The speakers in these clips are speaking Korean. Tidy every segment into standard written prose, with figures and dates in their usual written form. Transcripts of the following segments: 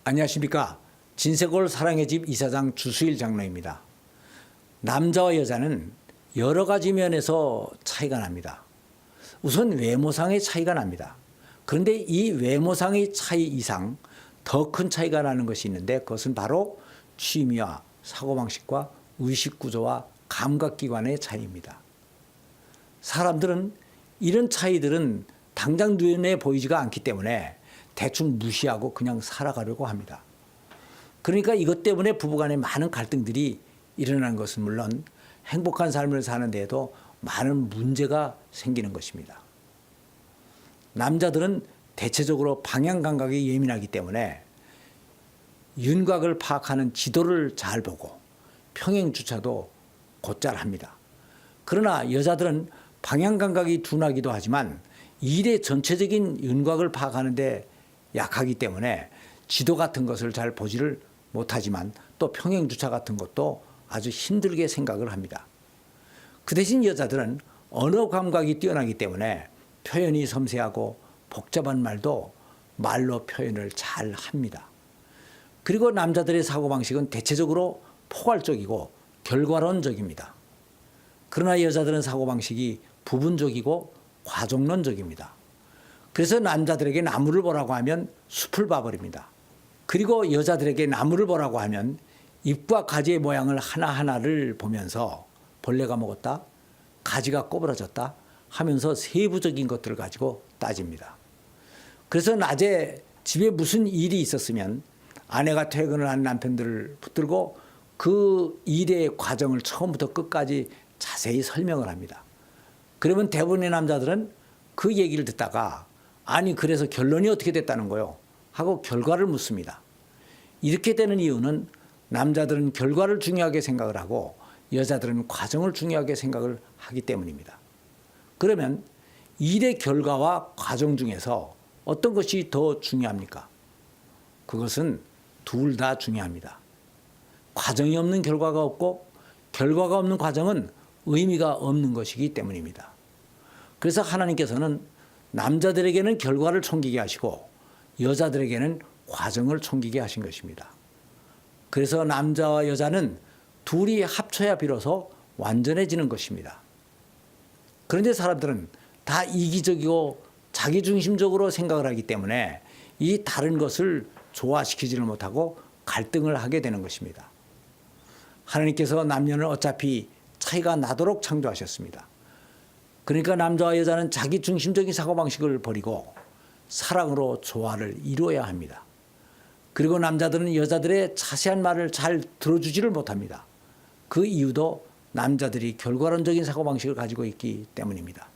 안녕하십니까. 진세골 사랑의 집 이사장 주수일 장로입니다. 남자와 여자는 여러 가지 면에서 차이가 납니다. 우선 외모상의 차이가 납니다. 그런데 이 외모상의 차이 이상 더 큰 차이가 나는 것이 있는데 그것은 바로 취미와 사고방식과 의식구조와 감각기관의 차이입니다. 사람들은 이런 차이들은 당장 눈에 보이지가 않기 때문에 대충 무시하고 그냥 살아가려고 합니다. 그러니까 이것 때문에 부부간에 많은 갈등들이 일어나는 것은 물론 행복한 삶을 사는 데에도 많은 문제가 생기는 것입니다. 남자들은 대체적으로 방향 감각이 예민하기 때문에 윤곽을 파악하는 지도를 잘 보고 평행 주차도 곧잘 합니다. 그러나 여자들은 방향 감각이 둔하기도 하지만 일의 전체적인 윤곽을 파악하는 데 약하기 때문에 지도 같은 것을 잘 보지를 못하지만 또 평행 주차 같은 것도 아주 힘들게 생각을 합니다. 그 대신 여자들은 언어 감각이 뛰어나기 때문에 표현이 섬세하고 복잡한 말도 말로 표현을 잘 합니다. 그리고 남자들의 사고방식은 대체적으로 포괄적이고 결과론적입니다. 그러나 여자들은 사고방식이 부분적이고 과정론적입니다. 그래서 남자들에게 나무를 보라고 하면 숲을 봐버립니다. 그리고 여자들에게 나무를 보라고 하면 잎과 가지의 모양을 하나하나를 보면서 벌레가 먹었다, 가지가 꼬부라졌다 하면서 세부적인 것들을 가지고 따집니다. 그래서 낮에 집에 무슨 일이 있었으면 아내가 퇴근을 한 남편들을 붙들고 그 일의 과정을 처음부터 끝까지 자세히 설명을 합니다. 그러면 대부분의 남자들은 그 얘기를 듣다가 아니 그래서 결론이 어떻게 됐다는 거요? 하고 결과를 묻습니다. 이렇게 되는 이유는 남자들은 결과를 중요하게 생각을 하고 여자들은 과정을 중요하게 생각을 하기 때문입니다. 그러면 일의 결과와 과정 중에서 어떤 것이 더 중요합니까? 그것은 둘 다 중요합니다. 과정이 없는 결과가 없고 결과가 없는 과정은 의미가 없는 것이기 때문입니다. 그래서 하나님께서는 남자들에게는 결과를 챙기게 하시고 여자들에게는 과정을 챙기게 하신 것입니다. 그래서 남자와 여자는 둘이 합쳐야 비로소 완전해지는 것입니다. 그런데 사람들은 다 이기적이고 자기중심적으로 생각을 하기 때문에 이 다른 것을 조화시키지를 못하고 갈등을 하게 되는 것입니다. 하나님께서 남녀는 어차피 차이가 나도록 창조하셨습니다. 그러니까 남자와 여자는 자기중심적인 사고방식을 버리고 사랑으로 조화를 이루어야 합니다. 그리고 남자들은 여자들의 자세한 말을 잘 들어주지를 못합니다. 그 이유도 남자들이 결과론적인 사고방식을 가지고 있기 때문입니다.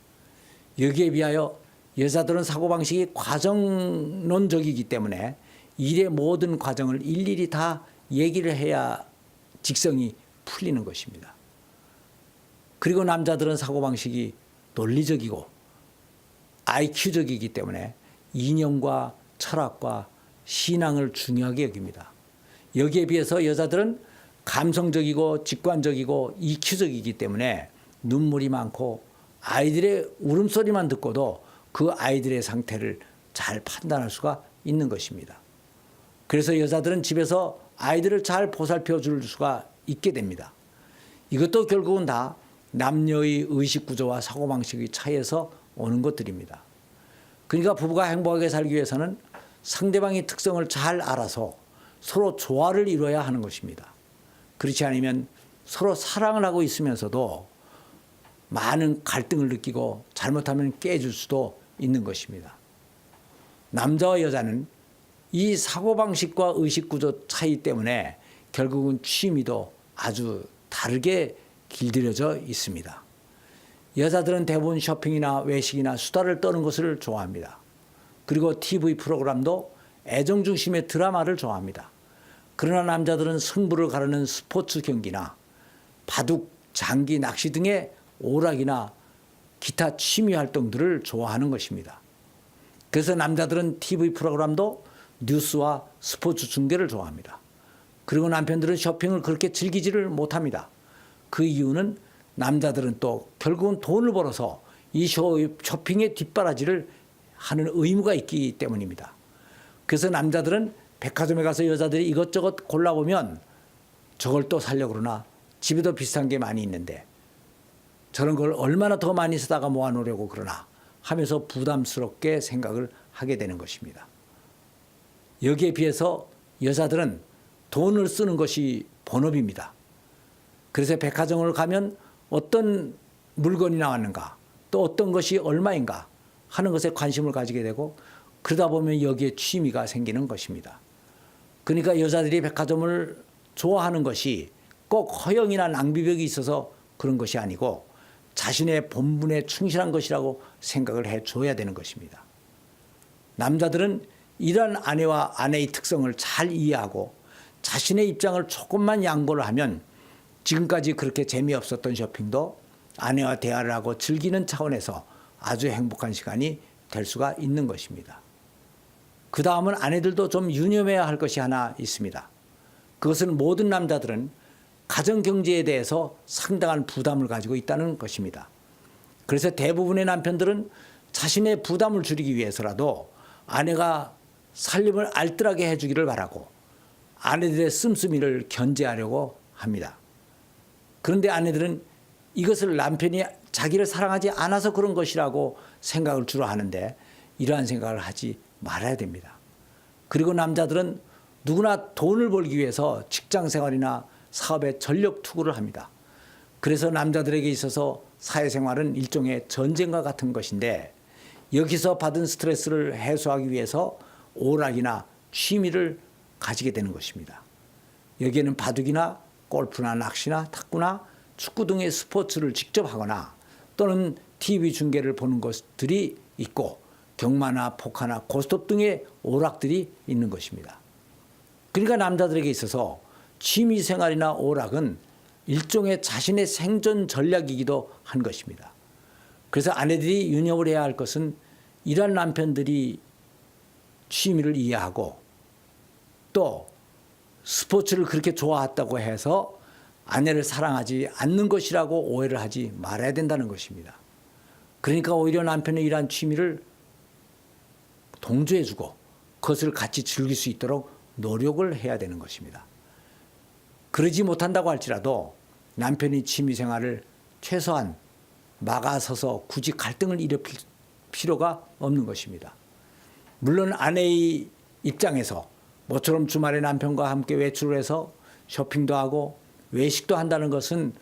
여기에 비하여 여자들은 사고방식이 과정론적이기 때문에 일의 모든 과정을 일일이 다 얘기를 해야 직성이 풀리는 것입니다. 그리고 남자들은 사고방식이 논리적이고 IQ적이기 때문에 이념과 철학과 신앙을 중요하게 여깁니다. 여기에 비해서 여자들은 감성적이고 직관적이고 EQ적이기 때문에 눈물이 많고 아이들의 울음소리만 듣고도 그 아이들의 상태를 잘 판단할 수가 있는 것입니다. 그래서 여자들은 집에서 아이들을 잘 보살펴 줄 수가 있게 됩니다. 이것도 결국은 다 남녀의 의식구조와 사고방식의 차이에서 오는 것들입니다. 그러니까 부부가 행복하게 살기 위해서는 상대방의 특성을 잘 알아서 서로 조화를 이루어야 하는 것입니다. 그렇지 않으면 서로 사랑을 하고 있으면서도 많은 갈등을 느끼고 잘못하면 깨질 수도 있는 것입니다. 남자와 여자는 이 사고방식과 의식구조 차이 때문에 결국은 취미도 아주 다르게 길들여져 있습니다. 여자들은 대부분 쇼핑이나 외식이나 수다를 떠는 것을 좋아합니다. 그리고 TV 프로그램도 애정 중심의 드라마를 좋아합니다. 그러나 남자들은 승부를 가르는 스포츠 경기나 바둑, 장기, 낚시 등의 오락이나 기타 취미 활동들을 좋아하는 것입니다. 그래서 남자들은 TV 프로그램도 뉴스와 스포츠 중계를 좋아합니다. 그리고 남편들은 쇼핑을 그렇게 즐기지를 못합니다. 그 이유는 남자들은 또 결국은 돈을 벌어서 이 쇼핑의 뒷바라지를 하는 의무가 있기 때문입니다. 그래서 남자들은 백화점에 가서 여자들이 이것저것 골라보면 저걸 또 사려고 그러나 집에도 비슷한 게 많이 있는데 저런 걸 얼마나 더 많이 사다가 모아놓으려고 그러나 하면서 부담스럽게 생각을 하게 되는 것입니다. 여기에 비해서 여자들은 돈을 쓰는 것이 본업입니다. 그래서 백화점을 가면 어떤 물건이 나왔는가 또 어떤 것이 얼마인가 하는 것에 관심을 가지게 되고 그러다 보면 여기에 취미가 생기는 것입니다. 그러니까 여자들이 백화점을 좋아하는 것이 꼭 허영이나 낭비벽이 있어서 그런 것이 아니고 자신의 본분에 충실한 것이라고 생각을 해줘야 되는 것입니다. 남자들은 이러한 아내와 아내의 특성을 잘 이해하고 자신의 입장을 조금만 양보를 하면 지금까지 그렇게 재미없었던 쇼핑도 아내와 대화를 하고 즐기는 차원에서 아주 행복한 시간이 될 수가 있는 것입니다. 그 다음은 아내들도 좀 유념해야 할 것이 하나 있습니다. 그것은 모든 남자들은 가정경제에 대해서 상당한 부담을 가지고 있다는 것입니다. 그래서 대부분의 남편들은 자신의 부담을 줄이기 위해서라도 아내가 살림을 알뜰하게 해주기를 바라고 아내들의 씀씀이를 견제하려고 합니다. 그런데 아내들은 이것을 남편이 자기를 사랑하지 않아서 그런 것이라고 생각을 주로 하는데 이러한 생각을 하지 말아야 됩니다. 그리고 남자들은 누구나 돈을 벌기 위해서 직장 생활이나 사업에 전력 투구를 합니다. 그래서 남자들에게 있어서 사회생활은 일종의 전쟁과 같은 것인데 여기서 받은 스트레스를 해소하기 위해서 오락이나 취미를 가지게 되는 것입니다. 여기에는 바둑이나 골프나 낚시나 탁구나 축구 등의 스포츠를 직접 하거나 또는 TV 중계를 보는 것들이 있고 경마나 포카나 고스톱 등의 오락들이 있는 것입니다. 그러니까 남자들에게 있어서 취미생활이나 오락은 일종의 자신의 생존 전략이기도 한 것입니다. 그래서 아내들이 유념을 해야 할 것은 이러한 남편들이 취미를 이해하고 또 스포츠를 그렇게 좋아했다고 해서 아내를 사랑하지 않는 것이라고 오해를 하지 말아야 된다는 것입니다. 그러니까 오히려 남편의 이러한 취미를 동조해주고 그것을 같이 즐길 수 있도록 노력을 해야 되는 것입니다. 그러지 못한다고 할지라도 남편이 취미생활을 최소한 막아서서 굳이 갈등을 일으킬 필요가 없는 것입니다. 물론 아내의 입장에서 모처럼 주말에 남편과 함께 외출을 해서 쇼핑도 하고 외식도 한다는 것은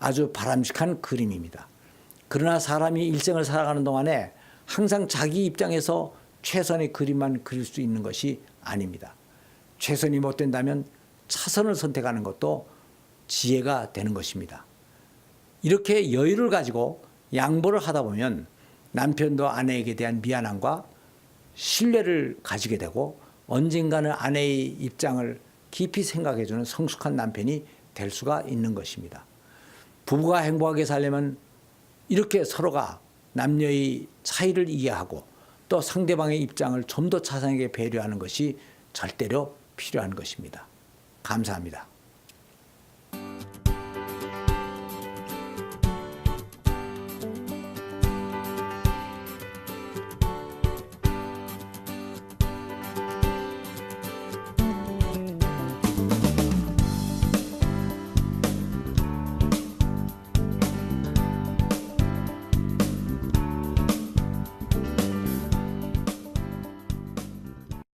아주 바람직한 그림입니다. 그러나 사람이 일생을 살아가는 동안에 항상 자기 입장에서 최선의 그림만 그릴 수 있는 것이 아닙니다. 최선이 못 된다면 차선을 선택하는 것도 지혜가 되는 것입니다. 이렇게 여유를 가지고 양보를 하다 보면 남편도 아내에게 대한 미안함과 신뢰를 가지게 되고 언젠가는 아내의 입장을 깊이 생각해주는 성숙한 남편이 될 수가 있는 것입니다. 부부가 행복하게 살려면 이렇게 서로가 남녀의 차이를 이해하고 또 상대방의 입장을 좀 더 자상하게 배려하는 것이 절대로 필요한 것입니다. 감사합니다.